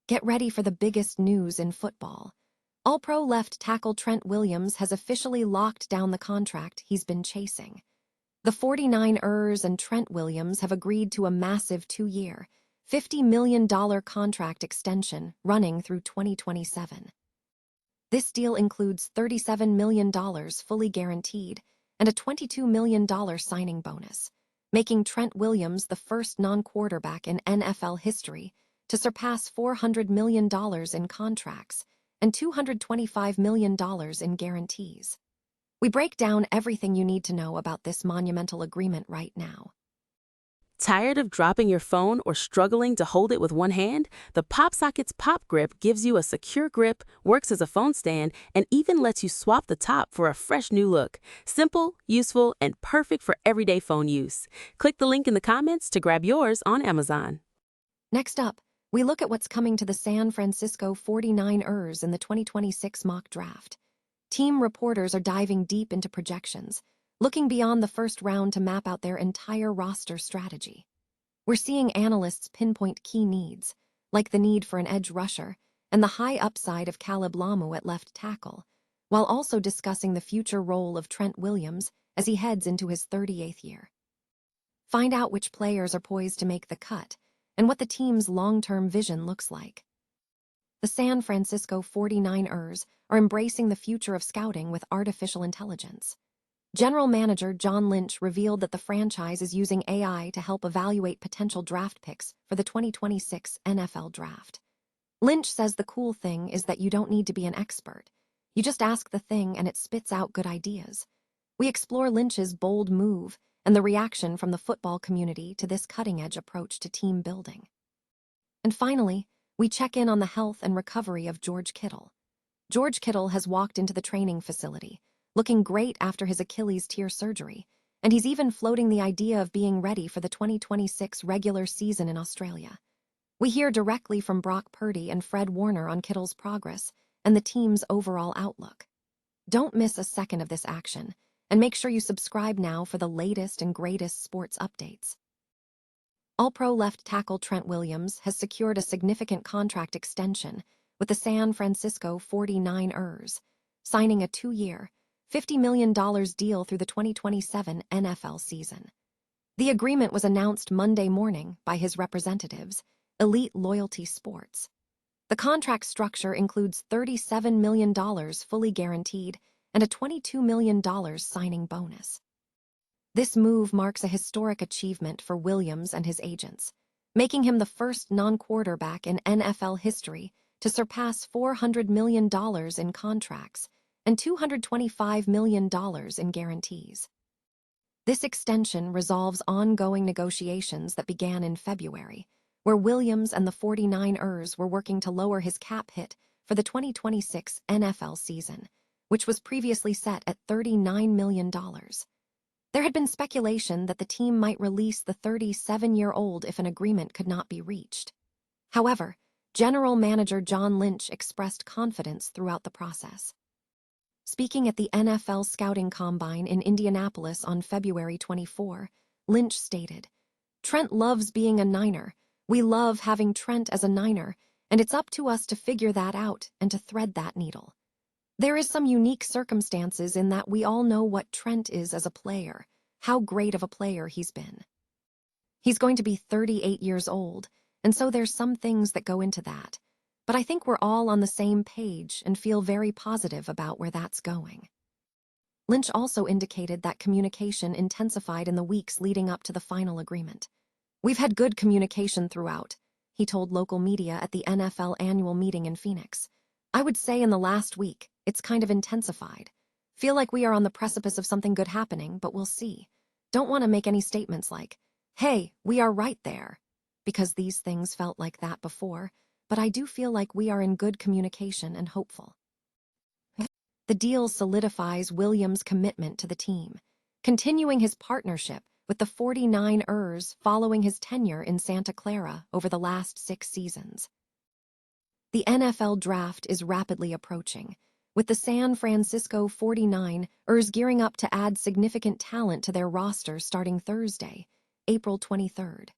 Get ready for the biggest news in football. All-Pro left tackle Trent Williams has officially locked down the contract he's been chasing. The 49ers and Trent Williams have agreed to a massive 2-year, $50 million contract extension running through 2027. This deal includes $37 million fully guaranteed and a $22 million signing bonus, making Trent Williams the first non-quarterback in NFL history to surpass $400 million in contracts and $225 million in guarantees. We break down everything you need to know about this monumental agreement right now. Tired of dropping your phone or struggling to hold it with one hand? The PopSockets Pop Grip gives you a secure grip, works as a phone stand, and even lets you swap the top for a fresh new look. Simple, useful, and perfect for everyday phone use. Click the link in the comments to grab yours on Amazon. Next up, we look at what's coming to the San Francisco 49ers in the 2026 mock draft. Team reporters are diving deep into projections, looking beyond the first round to map out their entire roster strategy. We're seeing analysts pinpoint key needs, like the need for an edge rusher and the high upside of Caleb Lamu at left tackle, while also discussing the future role of Trent Williams as he heads into his 38th year. Find out which players are poised to make the cut and what the team's long-term vision looks like. The San Francisco 49ers are embracing the future of scouting with artificial intelligence. General Manager John Lynch revealed that the franchise is using AI to help evaluate potential draft picks for the 2026 NFL Draft. Lynch says the cool thing is that you don't need to be an expert. You just ask the thing and it spits out good ideas. We explore Lynch's bold move and the reaction from the football community to this cutting-edge approach to team building. And finally, we check in on the health and recovery of George Kittle. George Kittle has walked into the training facility, looking great after his Achilles tear surgery, and he's even floating the idea of being ready for the 2026 regular season in Australia. We hear directly from Brock Purdy and Fred Warner on Kittle's progress and the team's overall outlook. Don't miss a second of this action, and make sure you subscribe now for the latest and greatest sports updates. All-Pro left tackle Trent Williams has secured a significant contract extension with the San Francisco 49ers, signing a 2-year, $50 million deal through the 2027 NFL season. The agreement was announced Monday morning by his representatives, Elite Loyalty Sports. The contract structure includes $37 million fully guaranteed and a $22 million signing bonus. This move marks a historic achievement for Williams and his agents, making him the first non-quarterback in NFL history to surpass $400 million in contracts and $225 million in guarantees. This extension resolves ongoing negotiations that began in February, where Williams and the 49ers were working to lower his cap hit for the 2026 NFL season, which was previously set at $39 million. There had been speculation that the team might release the 37-year-old if an agreement could not be reached. However, General Manager John Lynch expressed confidence throughout the process. Speaking at the NFL Scouting Combine in Indianapolis on February 24, Lynch stated, "Trent loves being a Niner. We love having Trent as a Niner, and it's up to us to figure that out and to thread that needle. There is some unique circumstances in that we all know what Trent is as a player, how great of a player he's been. He's going to be 38 years old, and so there's some things that go into that. But I think we're all on the same page and feel very positive about where that's going." Lynch also indicated that communication intensified in the weeks leading up to the final agreement. "We've had good communication throughout," he told local media at the NFL annual meeting in Phoenix. "I would say in the last week, it's kind of intensified. Feel like we are on the precipice of something good happening, but we'll see. Don't want to make any statements like, 'Hey, we are right there,' because these things felt like that before, but I do feel like we are in good communication and hopeful." The deal solidifies Williams' commitment to the team, continuing his partnership with the 49ers following his tenure in Santa Clara over the last 6 seasons. The NFL Draft is rapidly approaching, with the San Francisco 49ers gearing up to add significant talent to their roster starting Thursday, April 23rd.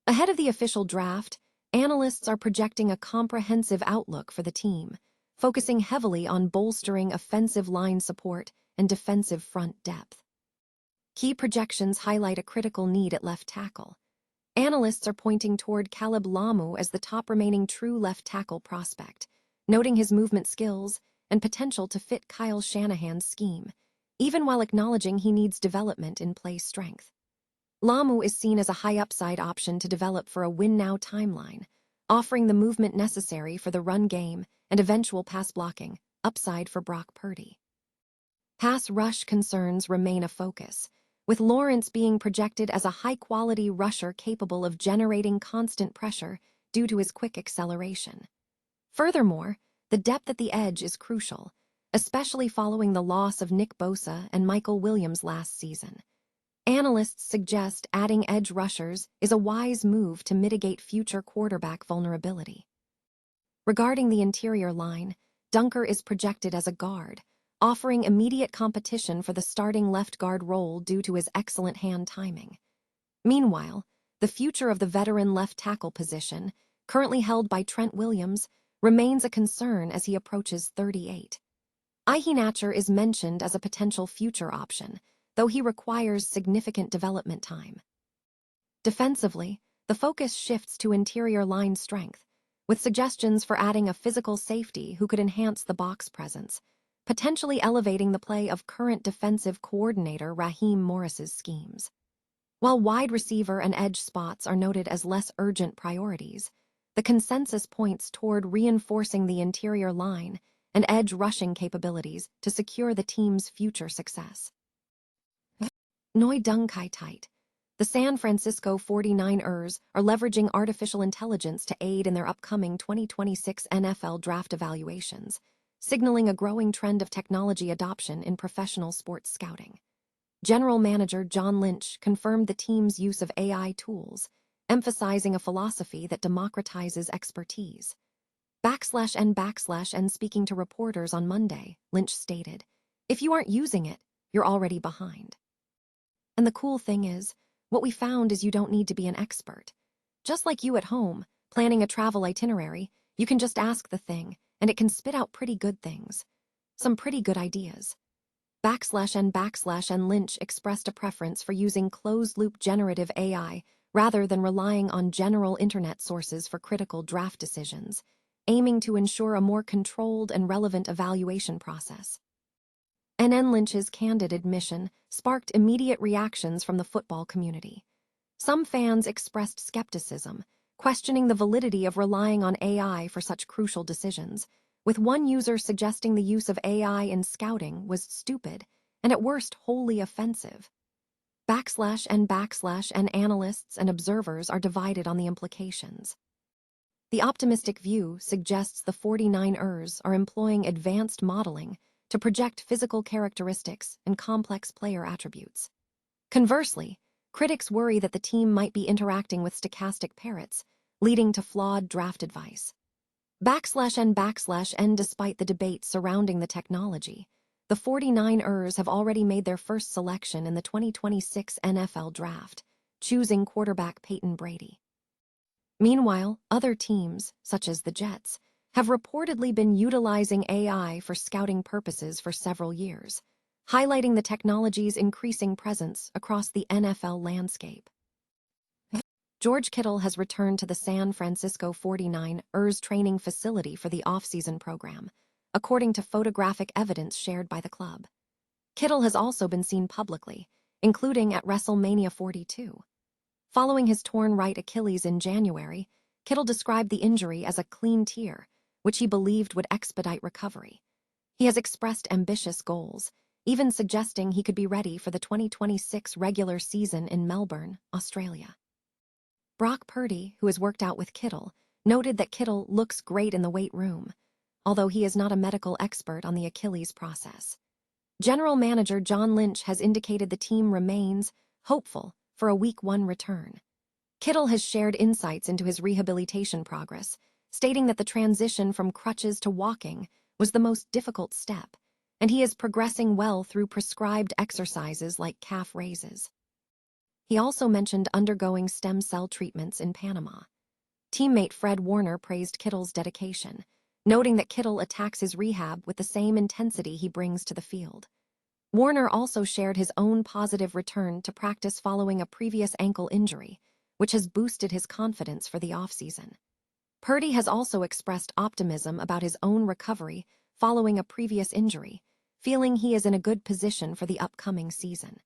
Ahead of the official draft, Analysts are projecting a comprehensive outlook for the team, focusing heavily on bolstering offensive line support and defensive front depth. Key projections highlight a critical need at left tackle. Analysts are pointing toward Caleb Lamu as the top remaining true left tackle prospect, noting his movement skills and potential to fit Kyle Shanahan's scheme, even while acknowledging he needs development in play strength. Lamu is seen as a high-upside option to develop for a win-now timeline, offering the movement necessary for the run game and eventual pass blocking, upside for Brock Purdy. Pass rush concerns remain a focus, with Lawrence being projected as a high-quality rusher capable of generating constant pressure due to his quick acceleration. Furthermore, the depth at the edge is crucial, especially following the loss of Nick Bosa and Michael Williams last season. Analysts suggest adding edge rushers is a wise move to mitigate future quarterback vulnerability. Regarding the interior line, Dunker is projected as a guard, offering immediate competition for the starting left guard role due to his excellent hand timing. Meanwhile, the future of the veteran left tackle position, currently held by Trent Williams, remains a concern as he approaches 38. Iheanacher is mentioned as a potential future option, though he requires significant development time. Defensively, the focus shifts to interior line strength, with suggestions for adding a physical safety who could enhance the box presence, potentially elevating the play of current defensive coordinator Raheem Morris's schemes. While wide receiver and edge spots are noted as less urgent priorities, the consensus points toward reinforcing the interior line and edge rushing capabilities to secure the team's future success. Noi Dung Kai Tight. The San Francisco 49ers are leveraging artificial intelligence to aid in their upcoming 2026 NFL draft evaluations, signaling a growing trend of technology adoption in professional sports scouting. General Manager John Lynch confirmed the team's use of AI tools, emphasizing a philosophy that democratizes expertise. /N speaking to reporters on Monday, Lynch stated, "If you aren't using it, you're already behind." And the cool thing is, what we found is you don't need to be an expert. Just like you at home, planning a travel itinerary, you can just ask the thing, and it can spit out pretty good things. Some pretty good ideas. /N Lynch expressed a preference for using closed-loop generative AI rather than relying on general internet sources for critical draft decisions, aiming to ensure a more controlled and relevant evaluation process. NN Lynch's candid admission sparked immediate reactions from the football community. Some fans expressed skepticism, questioning the validity of relying on AI for such crucial decisions, with one user suggesting the use of AI in scouting was stupid and at worst wholly offensive. /N analysts and observers are divided on the implications. The optimistic view suggests the 49ers are employing advanced modeling to project physical characteristics and complex player attributes. Conversely, critics worry that the team might be interacting with stochastic parrots, leading to flawed draft advice. /N despite the debate surrounding the technology, the 49ers have already made their first selection in the 2026 NFL Draft, choosing quarterback Peyton Brady. Meanwhile, other teams, such as the Jets, have reportedly been utilizing AI for scouting purposes for several years, highlighting the technology's increasing presence across the NFL landscape. George Kittle has returned to the San Francisco 49ers training facility for the off-season program, according to photographic evidence shared by the club. Kittle has also been seen publicly, including at WrestleMania 42. Following his torn right Achilles in January, Kittle described the injury as a clean tear, which he believed would expedite recovery. He has expressed ambitious goals, even suggesting he could be ready for the 2026 regular season in Melbourne, Australia. Brock Purdy, who has worked out with Kittle, noted that Kittle looks great in the weight room, although he is not a medical expert on the Achilles process. General Manager John Lynch has indicated the team remains hopeful for a Week 1 return. Kittle has shared insights into his rehabilitation progress, stating that the transition from crutches to walking was the most difficult step, and he is progressing well through prescribed exercises like calf raises. He also mentioned undergoing stem cell treatments in Panama. Teammate Fred Warner praised Kittle's dedication, noting that Kittle attacks his rehab with the same intensity he brings to the field. Warner also shared his own positive return to practice following a previous ankle injury, which has boosted his confidence for the offseason. Purdy has also expressed optimism about his own recovery following a previous injury, feeling he is in a good position for the upcoming season.